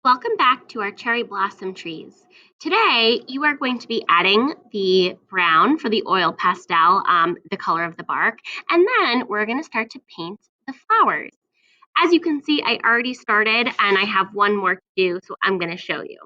Welcome back to our cherry blossom trees. Today, you are going to be adding the brown for the oil pastel, the color of the bark, and then we're going to start to paint the flowers. As you can see, I already started and I have one more to do, so I'm going to show you.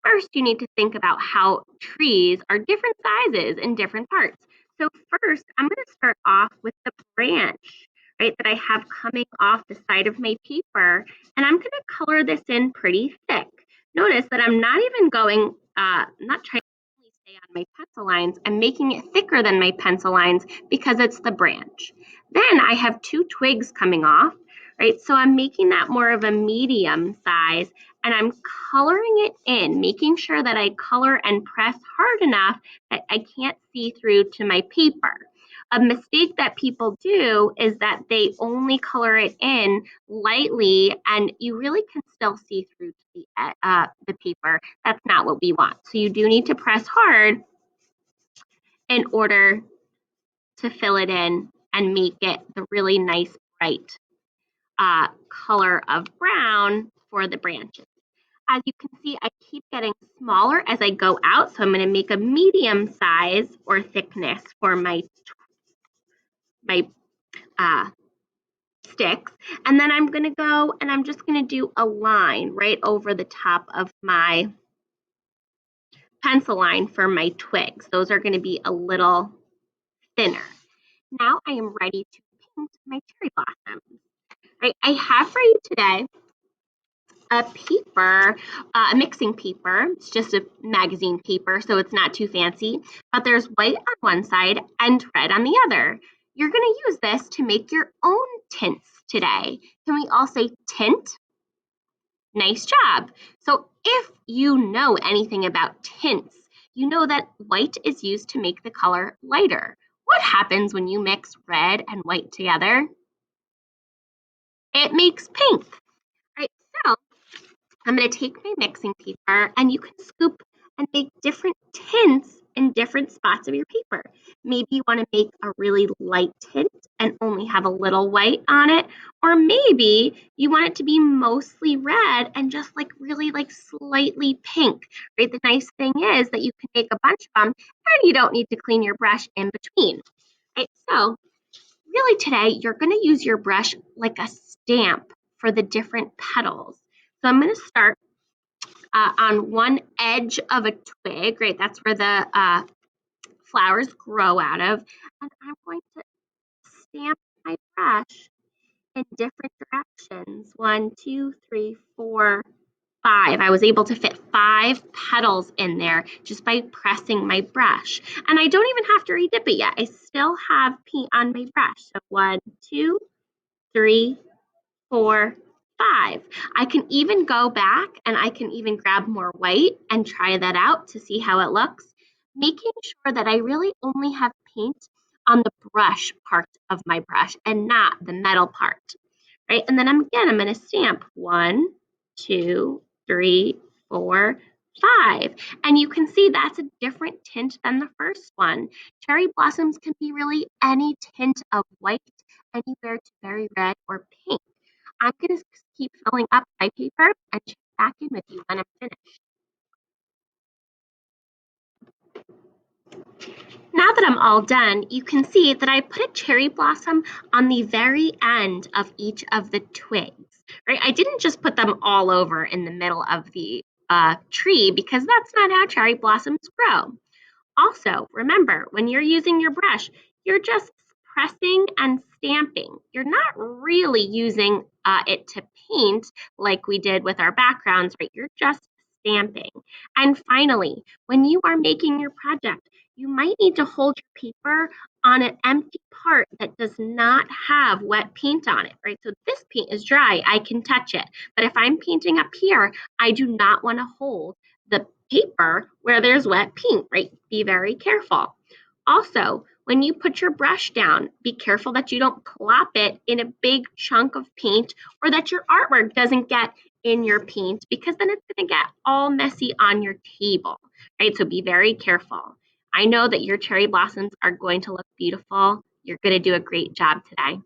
First, you need to think about how trees are different sizes in different parts. So first, I'm going to start off with the branch, right, that I have coming off the side of my paper, and I'm going to color this in pretty thick. Notice that I'm not even going, not trying to stay on my pencil lines. I'm making it thicker than my pencil lines because it's the branch. Then I have two twigs coming off, right, so I'm making that more of a medium size, and I'm coloring it in, making sure that I color and press hard enough that I can't see through to my paper. A mistake that people do is that they only color it in lightly and you really can still see through to the paper. That's not what we want. So you do need to press hard in order to fill it in and make it the really nice bright color of brown for the branches. As you can see, I keep getting smaller as I go out, so I'm going to make a medium size or thickness for my uh, sticks. And then I'm going to go and I'm just going to do a line right over the top of my pencil line for my twigs. Those are going to be a little thinner. Now I am ready to paint my cherry blossoms. Right, I have for you today a paper, a mixing paper. It's just a magazine paper, so it's not too fancy, but there's white on one side and red on the other. You're going to use this to make your own tints today. Can we all say tint? Nice job. So if you know anything about tints, you know that white is used to make the color lighter. What happens when you mix red and white together? It makes pink. Right, so I'm going to take my mixing paper and you can scoop and make different tints in different spots of your paper. Maybe you want to make a really light tint and only have a little white on it, or maybe you want it to be mostly red and just like really like slightly pink, right? The nice thing is that you can make a bunch of them and you don't need to clean your brush in between, right? So really today, you're going to use your brush like a stamp for the different petals. So I'm going to start on one edge of a twig, right? That's where the flowers grow out of. And I'm going to stamp my brush in different directions. 1, 2, 3, 4, 5. I was able to fit 5 petals in there just by pressing my brush. And I don't even have to redip it yet. I still have paint on my brush. So 1, 2, 3, 4, 5. I can even go back and I can even grab more white and try that out to see how it looks, making sure that I really only have paint on the brush part of my brush and not the metal part, right? And then I'm going to stamp 1, 2, 3, 4, 5. And you can see that's a different tint than the first one. Cherry blossoms can be really any tint of white, anywhere to very red or pink. I'm going to keep filling up my paper and check back in with you when I'm finished. Now that I'm all done, you can see that I put a cherry blossom on the very end of each of the twigs, right? I didn't just put them all over in the middle of the tree because that's not how cherry blossoms grow. Also, remember, when you're using your brush, you're just pressing and stamping. You're not really using it to paint like we did with our backgrounds, right? You're just stamping. And finally, when you are making your project, you might need to hold your paper on an empty part that does not have wet paint on it, right? So this paint is dry, I can touch it. But if I'm painting up here, I do not want to hold the paper where there's wet paint, right? Be very careful. Also, when you put your brush down, be careful that you don't plop it in a big chunk of paint or that your artwork doesn't get in your paint because then it's going to get all messy on your table, right? So be very careful. I know that your cherry blossoms are going to look beautiful. You're going to do a great job today.